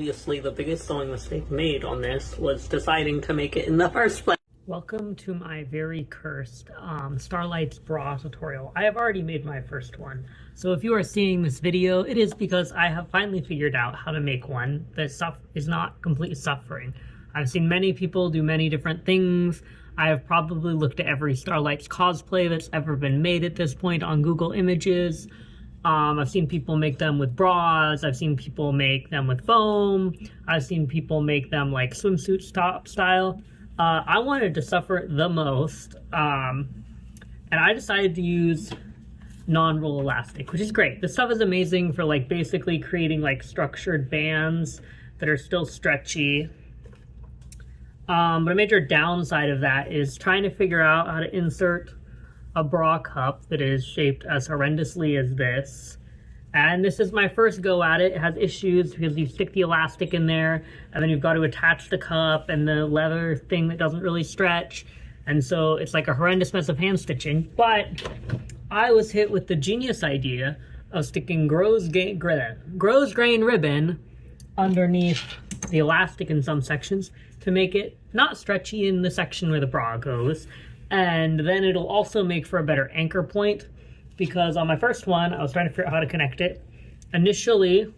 Obviously, the biggest sewing mistake made on this was deciding to make it in the first place. Welcome to my very cursed Starlights bra tutorial. I have already made my first one. So if you are seeing this video, it is because I have finally figured out how to make one that is not completely suffering. I've seen many people do many different things. I have probably looked at every Starlights cosplay that's ever been made at this point on Google Images. I've seen people make them with bras. I've seen people make them with foam. I've seen people make them like swimsuit top style. I wanted to suffer the most, and I decided to use non-roll elastic, which is great. This stuff is amazing for like basically creating like structured bands that are still stretchy. But a major downside of that is trying to figure out how to insert a bra cup that is shaped as horrendously as this. And this is my first go at it. It has issues because you stick the elastic in there and then you've got to attach the cup and the leather thing that doesn't really stretch. And so it's like a horrendous mess of hand stitching. But I was hit with the genius idea of sticking grows grain ribbon underneath the elastic in some sections to make it not stretchy in the section where the bra goes. And then it'll also make for a better anchor point, because on my first one, I was trying to figure out how to connect it. Initially,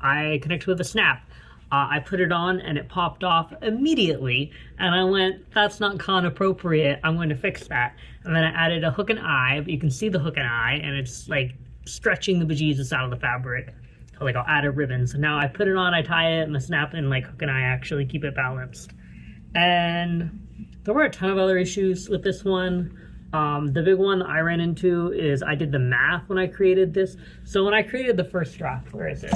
I connected with a snap. I put it on and it popped off immediately. And I went, that's not con appropriate. I'm going to fix that. And then I added a hook and eye, but you can see the hook and eye, and it's like stretching the bejesus out of the fabric. So like I'll add a ribbon. So now I put it on, I tie it, and the snap and like hook and eye actually keep it balanced. And there were a ton of other issues with this one. The big one I ran into is I did the math when I created this. So when I created the first draft, where is it?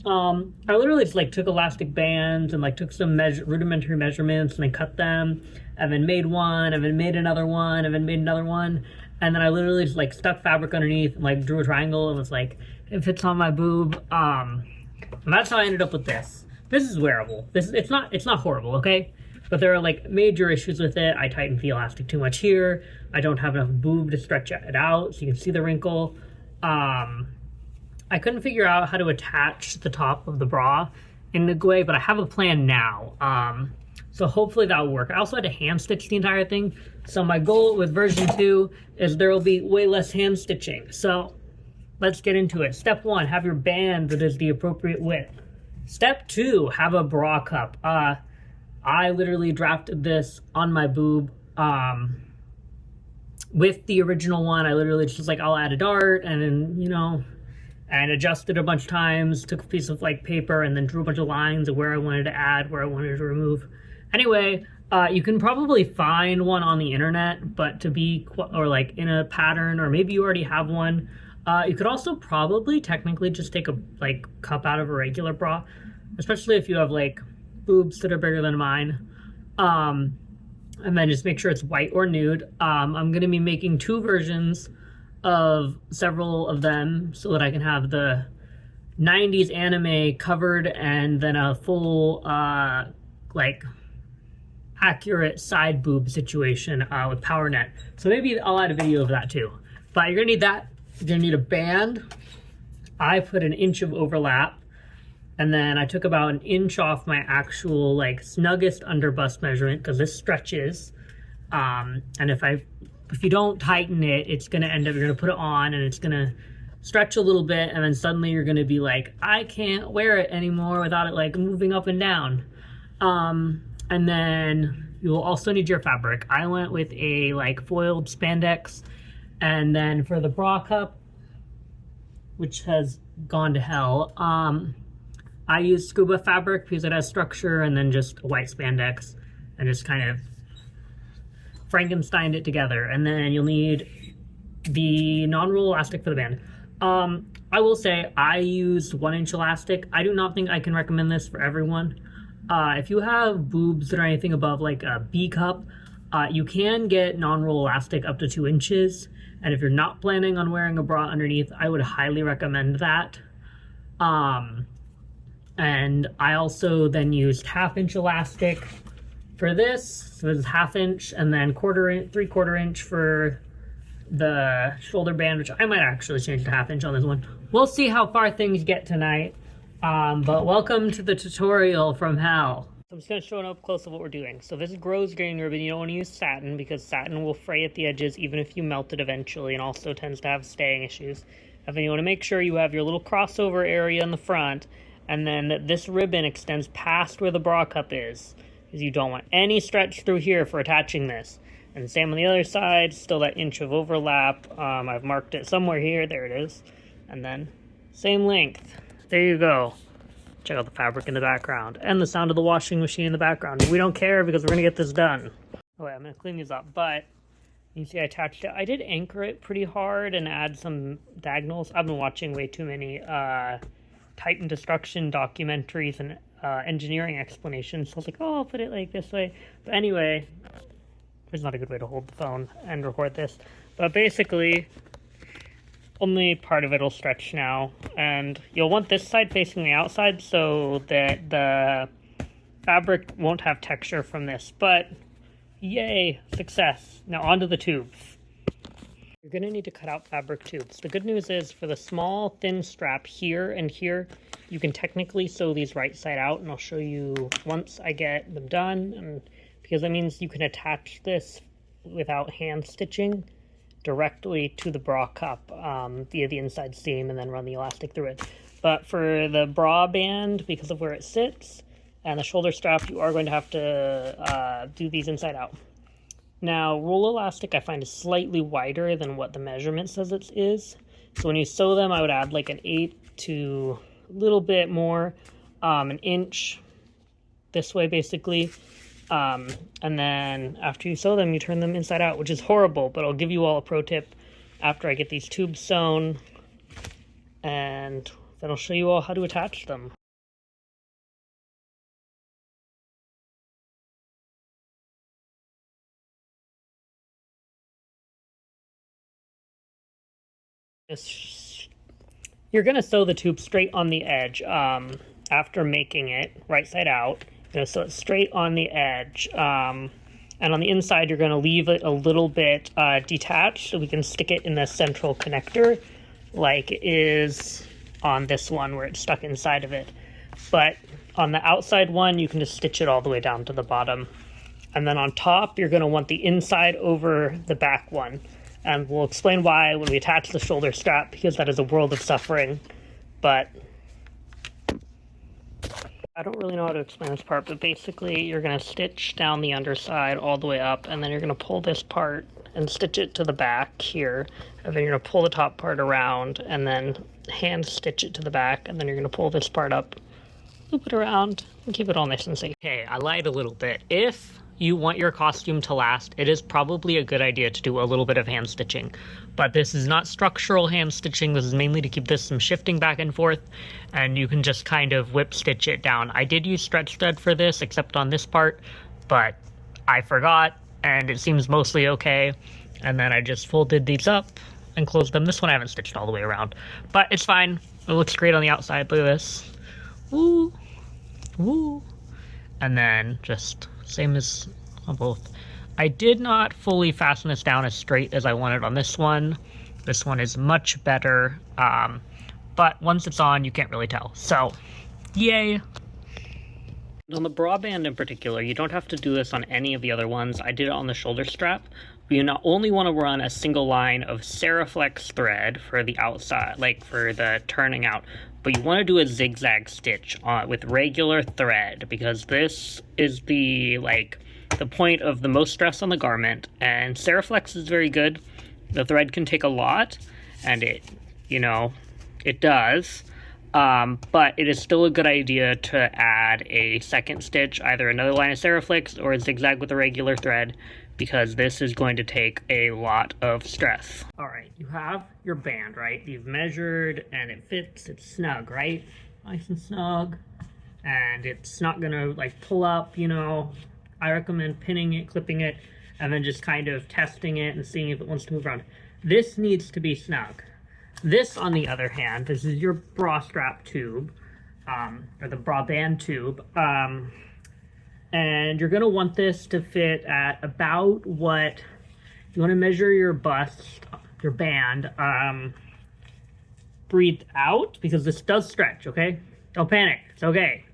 I literally just like took elastic bands and like took some rudimentary measurements and then cut them, and then made one, and then made another one, and then made another one. And then I literally just like stuck fabric underneath and like drew a triangle and was like, it fits on my boob. And that's how I ended up with this. This is wearable. It's not horrible, okay? But there are like major issues with it. I tightened the elastic too much here. I don't have enough boob to stretch it out so you can see the wrinkle. I couldn't figure out how to attach the top of the bra in a good way, but I have a plan now. So hopefully that'll work. I also had to hand stitch the entire thing. So my goal with version 2 is there will be way less hand stitching. So let's get into it. Step 1, have your band that is the appropriate width. Step 2, have a bra cup. I literally drafted this on my boob with the original one. I literally just like, I'll add a dart and then, you know, and adjusted a bunch of times, took a piece of like paper and then drew a bunch of lines of where I wanted to add, where I wanted to remove. Anyway, you can probably find one on the internet, but to be, or like in a pattern, or maybe you already have one. You could also probably technically just take a like cup out of a regular bra, especially if you have like boobs that are bigger than mine, and then just make sure it's white or nude. I'm gonna be making 2 versions of several of them so that I can have the 90s anime covered and then a full like accurate side boob situation with power net. So maybe I'll add a video of that too. But you're gonna need that. You're gonna need a band. I put an inch of overlap. And then I took about an inch off my actual like snuggest under bust measurement because this stretches. And if you don't tighten it, it's gonna end up, you're gonna put it on and it's gonna stretch a little bit, and then suddenly you're gonna be like, I can't wear it anymore without it like moving up and down. And then you will also need your fabric. I went with a like foiled spandex, and then for the bra cup, which has gone to hell, I used scuba fabric because it has structure, and then just a white spandex, and just kind of Frankensteined it together. And then you'll need the non-roll elastic for the band. I will say I used 1-inch elastic. I do not think I can recommend this for everyone. If you have boobs that are anything above like a B cup, you can get non-roll elastic up to 2 inches. And if you're not planning on wearing a bra underneath, I would highly recommend that. And I also then used 1/2 inch elastic for this. So this is 1/2 inch, and then 3/4 inch for the shoulder band, which I might actually change to 1/2 inch on this one. We'll see how far things get tonight. But welcome to the tutorial from hell. I'm just going to show an up close of what we're doing. So this is rose grain ribbon. You don't want to use satin because satin will fray at the edges even if you melt it eventually, and also tends to have staying issues. And then you want to make sure you have your little crossover area in the front, and then that this ribbon extends past where the bra cup is, because you don't want any stretch through here for attaching this. And same on the other side, still that inch of overlap. I've marked it somewhere here. There it is. And then same length. There you go. Check out the fabric in the background and the sound of the washing machine in the background. We don't care because we're going to get this done. Oh wait, I'm going to clean these up, but you see I attached it. I did anchor it pretty hard and add some diagonals. I've been watching way too many Titan destruction documentaries and engineering explanations. So I was like, oh, I'll put it like this way. But anyway, there's not a good way to hold the phone and record this. But basically, only part of it will stretch now, and you'll want this side facing the outside so that the fabric won't have texture from this, but yay, success. Now onto the tubes. You're going to need to cut out fabric tubes. The good news is for the small thin strap here and here, you can technically sew these right side out, and I'll show you once I get them done, and because that means you can attach this without hand stitching directly to the bra cup via the inside seam and then run the elastic through it. But for the bra band, because of where it sits, and the shoulder strap, you are going to have to do these inside out. Now, roll elastic I find is slightly wider than what the measurement says it is. So when you sew them, I would add like an 1/8 to a little bit more, an inch this way basically. And then after you sew them, you turn them inside out, which is horrible, but I'll give you all a pro tip after I get these tubes sewn, and then I'll show you all how to attach them. You're going to sew the tube straight on the edge after making it right side out. So it's straight on the edge, and on the inside you're going to leave it a little bit detached so we can stick it in the central connector like it is on this one where it's stuck inside of it. But on the outside one you can just stitch it all the way down to the bottom, and then on top you're going to want the inside over the back one, and we'll explain why when we attach the shoulder strap, because that is a world of suffering. But I don't really know how to explain this part, but basically you're going to stitch down the underside all the way up, and then you're going to pull this part and stitch it to the back here, and then you're going to pull the top part around and then hand stitch it to the back, and then you're going to pull this part up, loop it around, and keep it all nice and safe. Okay, I lied a little bit. If you want your costume to last, it is probably a good idea to do a little bit of hand stitching. But this is not structural hand stitching. This is mainly to keep this from shifting back and forth, and you can just kind of whip stitch it down. I did use stretch thread for this, except on this part, but I forgot, and it seems mostly okay. And then I just folded these up and closed them. This one I haven't stitched all the way around, but it's fine. It looks great on the outside. Look at this. Woo! Woo! And then just same as on both. I did not fully fasten this down as straight as I wanted on this one. This one is much better, but once it's on, you can't really tell. So, yay! On the bra band in particular, you don't have to do this on any of the other ones. I did it on the shoulder strap. You not only want to run a single line of Seriflex thread for the outside, like for the turning out, but you want to do a zigzag stitch with regular thread, because this is the point of the most stress on the garment, and Seriflex is very good. The thread can take a lot, and it does, but it is still a good idea to add a second stitch, either another line of Seriflex or a zigzag with a regular thread, because this is going to take a lot of stress. All right, you have your band, right? You've measured and it fits, it's snug, right? Nice and snug, and it's not gonna like pull up, I recommend pinning it, clipping it, and then just kind of testing it and seeing if it wants to move around. This needs to be snug. This, on the other hand, this is your bra strap tube, or the bra band tube, and you're going to want this to fit at about what you want to measure your bust, your band, breathe out, because this does stretch, okay? Don't panic. It's okay.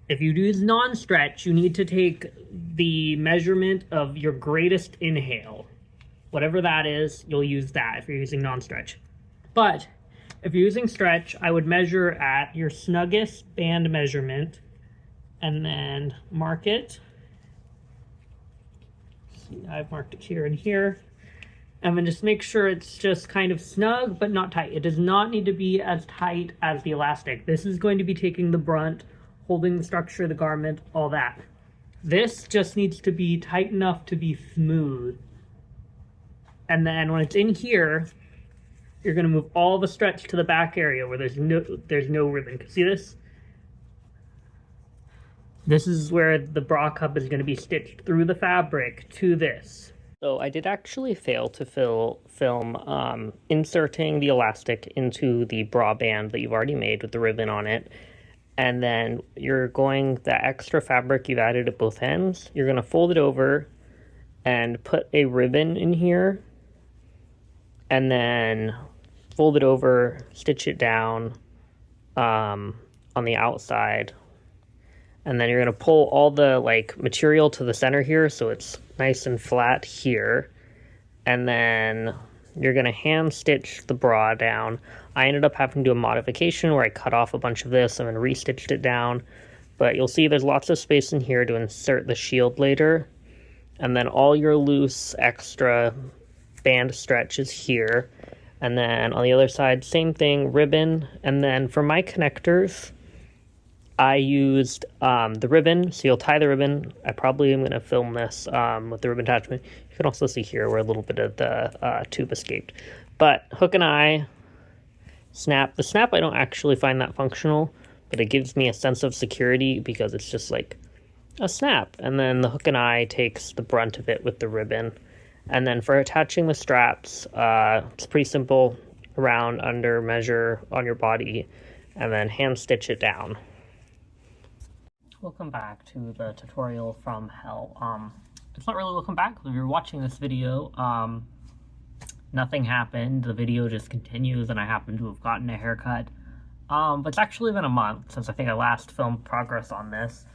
If you use non-stretch, you need to take the measurement of your greatest inhale. Whatever that is, you'll use that if you're using non-stretch. But if you're using stretch, I would measure at your snuggest band measurement and then mark it. See, I've marked it here and here. And then just make sure it's just kind of snug, but not tight. It does not need to be as tight as the elastic. This is going to be taking the brunt, holding the structure of the garment, all that. This just needs to be tight enough to be smooth. And then when it's in here, you're going to move all the stretch to the back area where there's no ribbon. See this? This is where the bra cup is going to be stitched through the fabric to this. So I did actually fail to film inserting the elastic into the bra band that you've already made with the ribbon on it. And then the extra fabric you've added at both ends, you're going to fold it over and put a ribbon in here. And then fold it over, stitch it down on the outside. And then you're going to pull all the material to the center here so it's nice and flat here. And then you're going to hand stitch the bra down. I ended up having to do a modification where I cut off a bunch of this and then restitched it down. But you'll see there's lots of space in here to insert the shield later. And then all your loose extra band stretch is here. And then on the other side, same thing, ribbon. And then for my connectors, I used the ribbon, so you'll tie the ribbon. I probably am going to film this with the ribbon attachment. You can also see here where a little bit of the tube escaped. But hook and eye, snap. The snap I don't actually find that functional, but it gives me a sense of security because it's just like a snap. And then the hook and eye takes the brunt of it with the ribbon. And then for attaching the straps, it's pretty simple. Around, under, measure on your body, and then hand stitch it down. Welcome back to the tutorial from hell. It's not really welcome back, because if you're watching this video, nothing happened. The video just continues, and I happen to have gotten a haircut. But it's actually been a month since I think I last filmed progress on this.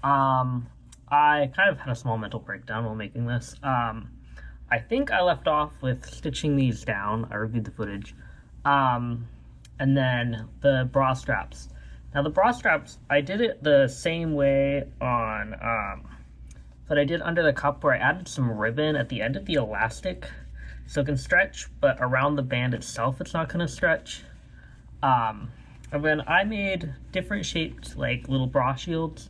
I kind of had a small mental breakdown while making this. I think I left off with stitching these down. I reviewed the footage. And then the bra straps. Now the bra straps, I did it the same way on, that I did under the cup, where I added some ribbon at the end of the elastic so it can stretch, but around the band itself it's not going to stretch. And then I made different shaped little bra shields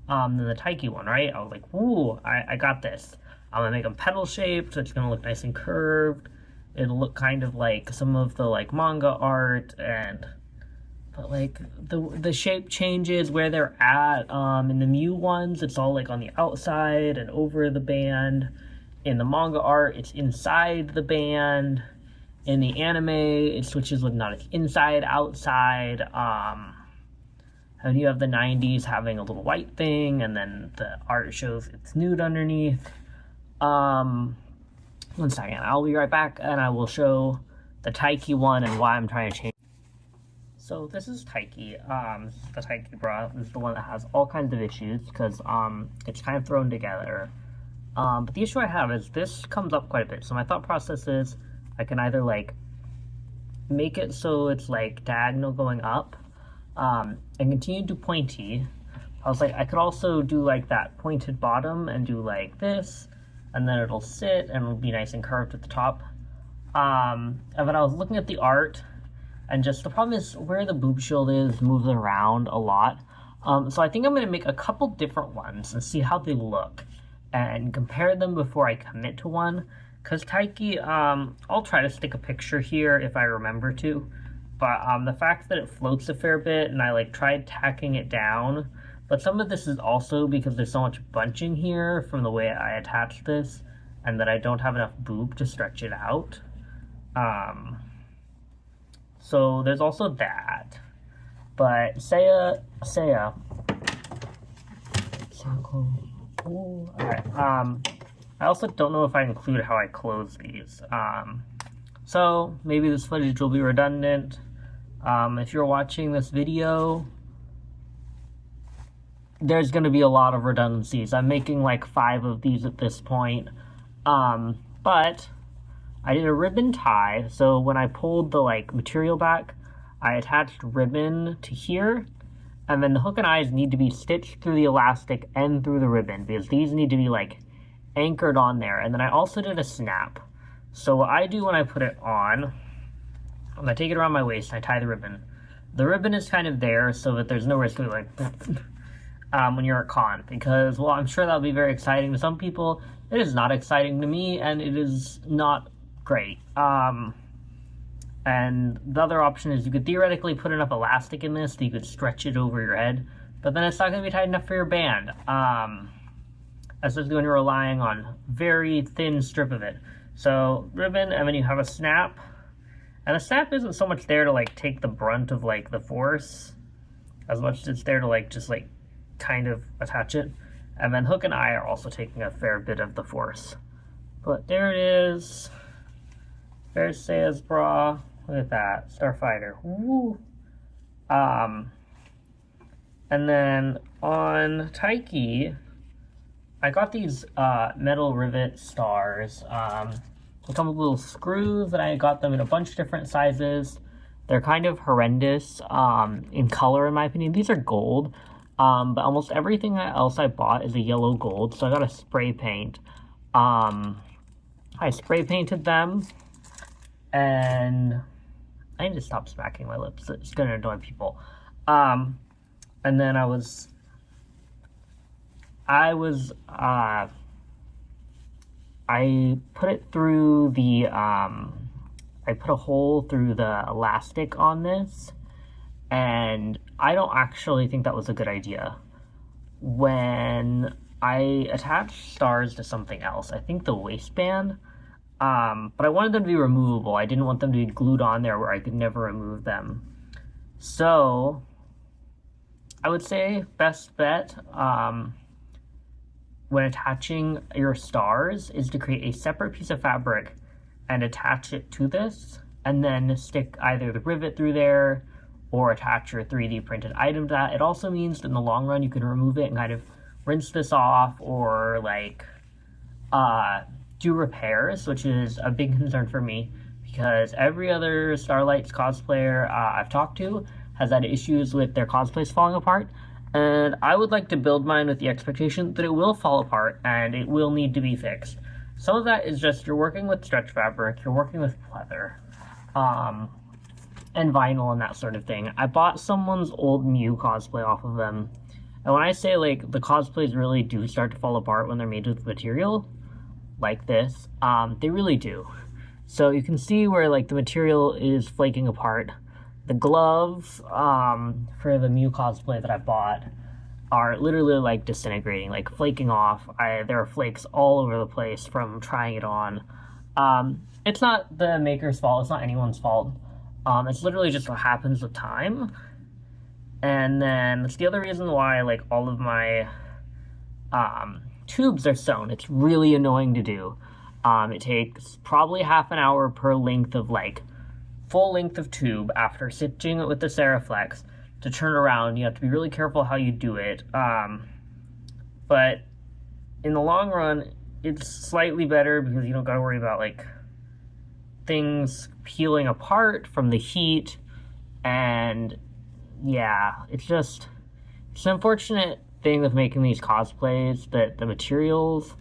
than the Taiki one, right? I was like, woo, I got this. I'm going to make them petal shaped, so it's going to look nice and curved. It'll look kind of like some of the manga art, but the shape changes where they're at. In the Mew ones, it's all on the outside and over the band. In the manga art, it's inside the band. In the anime, it switches with not inside, outside. And you have the 90s having a little white thing, and then the art shows it's nude underneath. One second, I'll be right back, and I will show the Taiki one and why I'm trying to change. So this is Taiki. The Taiki bra is the one that has all kinds of issues because it's kind of thrown together. But the issue I have is this comes up quite a bit. So my thought process is I can either make it so it's diagonal going up and continue to pointy. I was I could also do that pointed bottom and do this, and then it'll sit and it'll be nice and curved at the top. And then I was looking at the art, and just the problem is where the boob shield is moves around a lot. So I think I'm going to make a couple different ones and see how they look and compare them before I commit to one. Because Taiki, I'll try to stick a picture here if I remember to. But the fact that it floats a fair bit, and I tried tacking it down. But some of this is also because there's so much bunching here from the way I attached this, and that I don't have enough boob to stretch it out. So there's also that. But Seiya. Alright, I also don't know if I include how I close these. So maybe this footage will be redundant. If you're watching this video, there's going to be a lot of redundancies. I'm making like 5 of these at this point. But I did a ribbon tie, so when I pulled the like material back, I attached ribbon to here, and then the hook and eyes need to be stitched through the elastic and through the ribbon, because these need to be like anchored on there. And then I also did a snap. So what I do when I put it on, I take it around my waist, I tie the ribbon. The ribbon is kind of there so that there's no risk of like when you're at con, because, well, I'm sure that'll be very exciting to some people. It is not exciting to me, and it is not great. And the other option is you could theoretically put enough elastic in this that you could stretch it over your head, but then it's not going to be tight enough for your band, especially when you're relying on very thin strip of it. So ribbon, and then you have a snap, and the snap isn't so much there to like take the brunt of like the force as much as it's there to like just like kind of attach it. And then hook and eye are also taking a fair bit of the force. But there it is. There's Seiya's bra. Look at that. Starfighter. Woo! And then on Taiki, I got these metal rivet stars. They come with little screws, and I got them in a bunch of different sizes. They're kind of horrendous in color, in my opinion. These are gold. But almost everything else I bought is a yellow gold, so I got a spray paint. I spray painted them, and I need to stop smacking my lips. It's gonna annoy people. And then I put it through the, I put a hole through the elastic on this, and I don't actually think that was a good idea. When I attached stars to something else, I think the waistband, but I wanted them to be removable. I didn't want them to be glued on there where I could never remove them. So I would say best bet when attaching your stars is to create a separate piece of fabric and attach it to this, and then stick either the rivet through there or attach your 3D printed item to that. It also means that in the long run you can remove it and kind of rinse this off, or like do repairs, which is a big concern for me, because every other Starlights cosplayer I've talked to has had issues with their cosplays falling apart, and I would like to build mine with the expectation that it will fall apart and it will need to be fixed. Some of that is just you're working with stretch fabric, you're working with pleather, and vinyl and that sort of thing. I bought someone's old Mew cosplay off of them, and when I say like the cosplays really do start to fall apart when they're made with material like this, they really do. So you can see where like the material is flaking apart. The gloves for the Mew cosplay that I bought are literally like disintegrating, like flaking off. There are flakes all over the place from trying it on. It's not the maker's fault, it's not anyone's fault. It's literally just what happens with time. And then it's the other reason why like all of my tubes are sewn. It's really annoying to do. It takes probably half an hour per length of like full length of tube after stitching it with the Seriflex to turn around. You have to be really careful how you do it. But in the long run, it's slightly better because you don't gotta worry about like things peeling apart from the heat. And yeah, it's an unfortunate thing with making these cosplays that the materials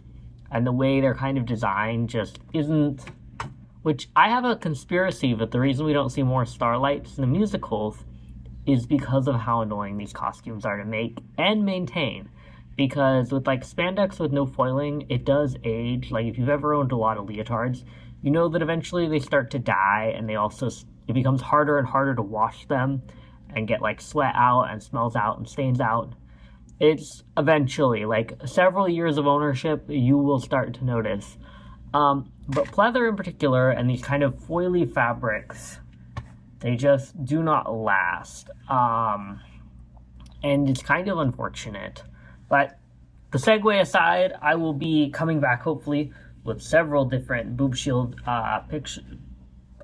and the way they're kind of designed just isn't, which I have a conspiracy that the reason we don't see more Starlights in the musicals is because of how annoying these costumes are to make and maintain. Because with like spandex with no foiling, it does age. Like if you've ever owned a lot of leotards, you know that eventually they start to die, and it becomes harder and harder to wash them and get like sweat out and smells out and stains out. It's eventually, like several years of ownership, you will start to notice. But pleather in particular, and these kind of foily fabrics, they just do not last. And it's kind of unfortunate. But the segue aside, I will be coming back hopefully with several different boob shield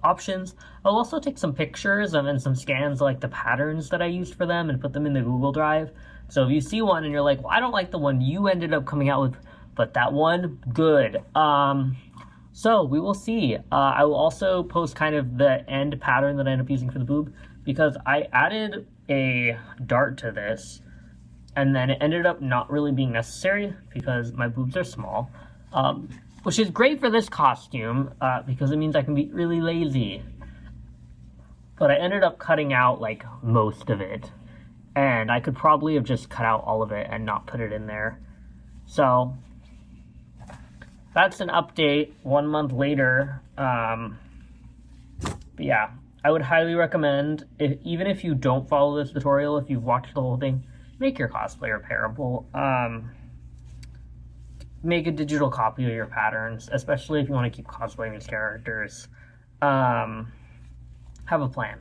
options. I'll also take some pictures and then some scans of like the patterns that I used for them and put them in the Google Drive So if you see one and you're like, well, I don't like the one you ended up coming out with, but that one, good. So we will see. I will also post kind of the end pattern that I end up using for the boob, because I added a dart to this, and then it ended up not really being necessary because my boobs are small, which is great for this costume because it means I can be really lazy. But I ended up cutting out like most of it, and I could probably have just cut out all of it and not put it in there. So that's an update 1 month later. But yeah, I would highly recommend, even if you don't follow this tutorial, if you've watched the whole thing, make your cosplay repairable. Make a digital copy of your patterns, especially if you want to keep cosplaying these characters. Have a plan.